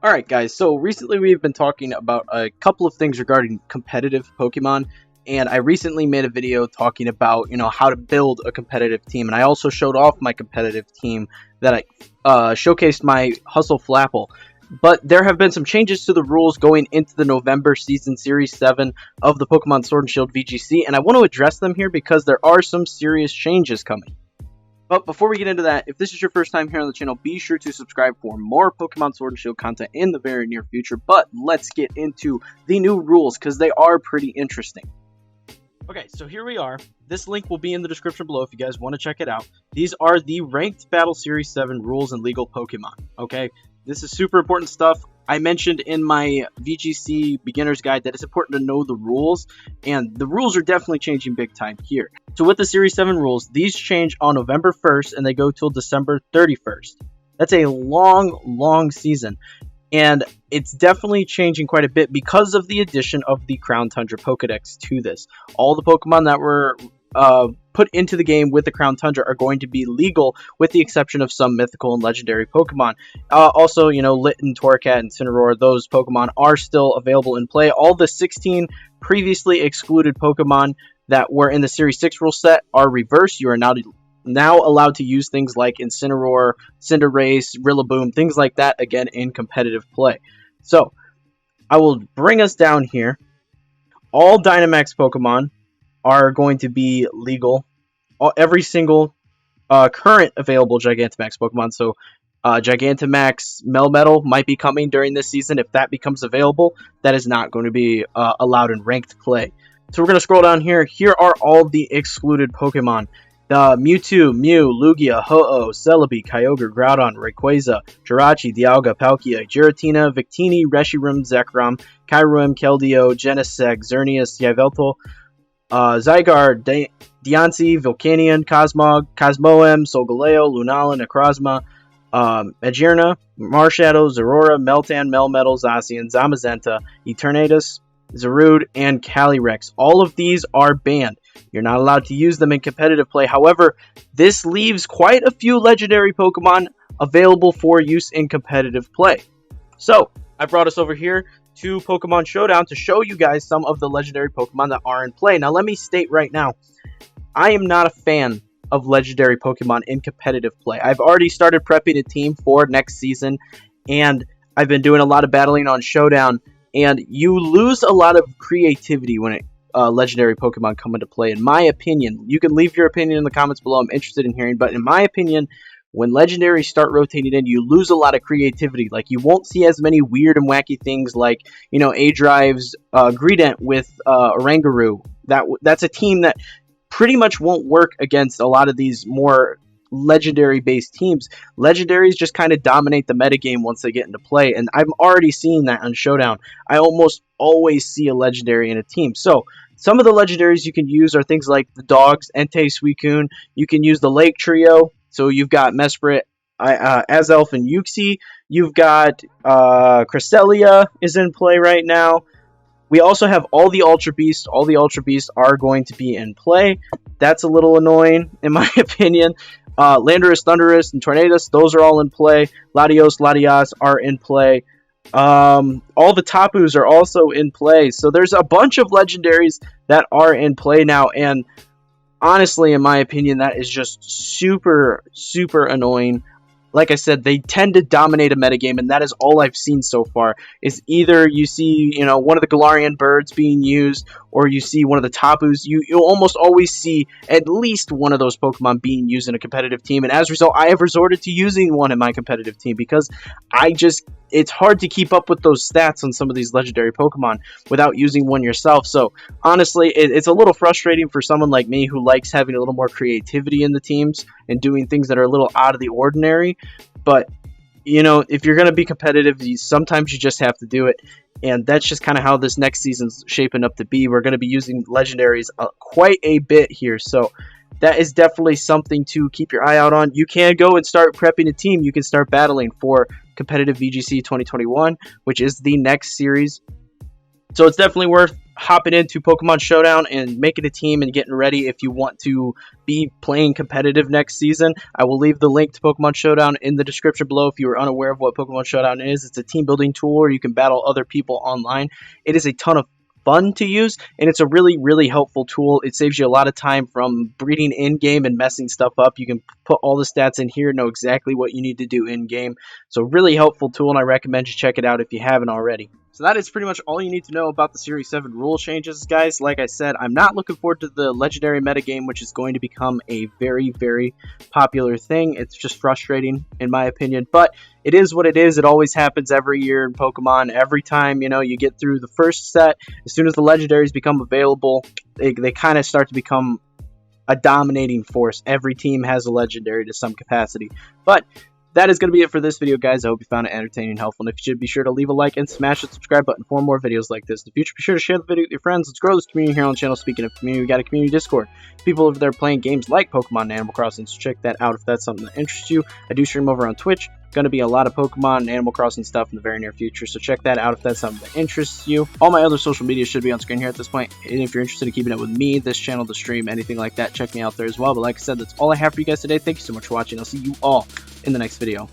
Alright guys, so recently we've been talking about a couple of things regarding competitive Pokemon, and I recently made a video talking about, how to build a competitive team, and I also showed off my competitive team that I showcased my Hustle Flapple. But there have been some changes to the rules going into the November season Series 7 of the Pokemon Sword and Shield VGC, and I want to address them here because there are some serious changes coming. But before we get into that, if this is your first time here on the channel, be sure to subscribe for more Pokemon Sword and Shield content in the very near future. But let's get into the new rules, because they are pretty interesting. Okay, so here we are. This link will be in the description below if you guys want to check it out. These are the Ranked Battle Series 7 rules and legal Pokemon, okay? This is super important stuff. I mentioned in my VGC beginner's guide that it's important to know the rules, and the rules are definitely changing big time here. So with the Series 7 rules, these change on November 1st and they go till December 31st. That's a long season, and it's definitely changing quite a bit because of the addition of the Crown Tundra pokedex to this. All the Pokemon that were put into the game with the Crown Tundra are going to be legal, with the exception of some mythical and legendary Pokemon. Also, Litten, Torracat, and Cineroar, those Pokemon are still available in play. All the 16 previously excluded Pokemon that were in the Series 6 rule set are reversed. You are now allowed to use things like Incineroar, Cinderace, Rillaboom, things like that again in competitive play. So, I will bring us down here. All Dynamax Pokemon are going to be legal. Every single current available Gigantamax Pokemon. So Gigantamax Melmetal might be coming during this season. If that becomes available, that is not going to be allowed in ranked play. So we're going to scroll down here. Here are all the excluded Pokemon. Mewtwo, Mew, Lugia, Ho-Oh, Celebi, Kyogre, Groudon, Rayquaza, Jirachi, Dialga, Palkia, Giratina, Victini, Reshiram, Zekrom, Kyurem, Keldeo, Genesect, Xerneas, Yveltal, Zygarde, Diancie, Volcanion, Cosmog, Cosmoem, Solgaleo, Lunala, Necrozma, Magearna, Marshadow, Zeraora, Meltan, Melmetal, Zacian, Zamazenta, Eternatus, Zarude, and Calyrex. All of these are banned. You're not allowed to use them in competitive play. However, this leaves quite a few legendary Pokemon available for use in competitive play. So, I brought us over here to Pokemon Showdown to show you guys some of the legendary Pokemon that are in play. Now, let me state right now, I am not a fan of legendary Pokemon in competitive play. I've already started prepping a team for next season, and I've been doing a lot of battling on Showdown, and you lose a lot of creativity when legendary Pokemon come into play, in my opinion. You can leave your opinion in the comments below. I'm interested in hearing, but in my opinion, when legendaries start rotating in, you lose a lot of creativity. Like, you won't see as many weird and wacky things like, A-Drive's Greedent with Oranguru. That's a team that pretty much won't work against a lot of these more legendary-based teams. Legendaries just kind of dominate the metagame once they get into play, and I'm already seeing that on Showdown. I almost always see a legendary in a team. So, some of the legendaries you can use are things like the dogs, Entei, Suicune. You can use the Lake Trio. So you've got Mesprit, Azelf, and Uxie. You've got Cresselia is in play right now. We also have all the Ultra Beasts. All the Ultra Beasts are going to be in play. That's a little annoying, in my opinion. Landorus, Thundurus, and Tornadus, those are all in play. Latios, Latias are in play. All the Tapus are also in play. So there's a bunch of legendaries that are in play now, and honestly, in my opinion, that is just super annoying. Like I said, they tend to dominate a metagame, and that is all I've seen so far. Is either you see, one of the Galarian birds being used, or you see one of the Tapus. You'll almost always see at least one of those Pokemon being used in a competitive team, and as a result, I have resorted to using one in my competitive team because it's hard to keep up with those stats on some of these legendary Pokemon without using one yourself. So, honestly, it's a little frustrating for someone like me who likes having a little more creativity in the teams and doing things that are a little out of the ordinary. But, if you're going to be competitive, sometimes you just have to do it. And that's just kind of how this next season's shaping up to be. We're going to be using legendaries quite a bit here. So that is definitely something to keep your eye out on. You can go and start prepping a team. You can start battling for competitive VGC 2021, which is the next series. So it's definitely worth hopping into Pokemon Showdown and making a team and getting ready if you want to be playing competitive next season. I will leave the link to Pokemon Showdown in the description below if you are unaware of what Pokemon Showdown is. It's a team building tool where you can battle other people online. It is a ton of fun to use, and it's a really helpful tool. It saves you a lot of time from breeding in game and messing stuff up. You can put all the stats in here, know exactly what you need to do in game. So really helpful tool, and I recommend you check it out if you haven't already. So that is pretty much all you need to know about the Series 7 rule changes, guys. Like I said, I'm not looking forward to the Legendary metagame, which is going to become a very popular thing. It's just frustrating, in my opinion, but it is what it is. It always happens every year in Pokemon. Every time, you get through the first set, as soon as the Legendaries become available, they kind of start to become a dominating force. Every team has a Legendary to some capacity, but that is going to be it for this video, guys. I hope you found it entertaining and helpful. And if you should, be sure to leave a like and smash the subscribe button for more videos like this. In the future, be sure to share the video with your friends. Let's grow this community here on the channel. Speaking of community, we got a community Discord. People over there playing games like Pokemon and Animal Crossing, so check that out if that's something that interests you. I do stream over on Twitch. Going to be a lot of Pokemon and Animal Crossing stuff in the very near future, so check that out if that's something that interests you. All my other social media should be on screen here at this point, and if you're interested in keeping up with me, this channel, the stream, anything like that, check me out there as well. But like I said, that's all I have for you guys today. Thank you so much for watching. I'll see you all in the next video.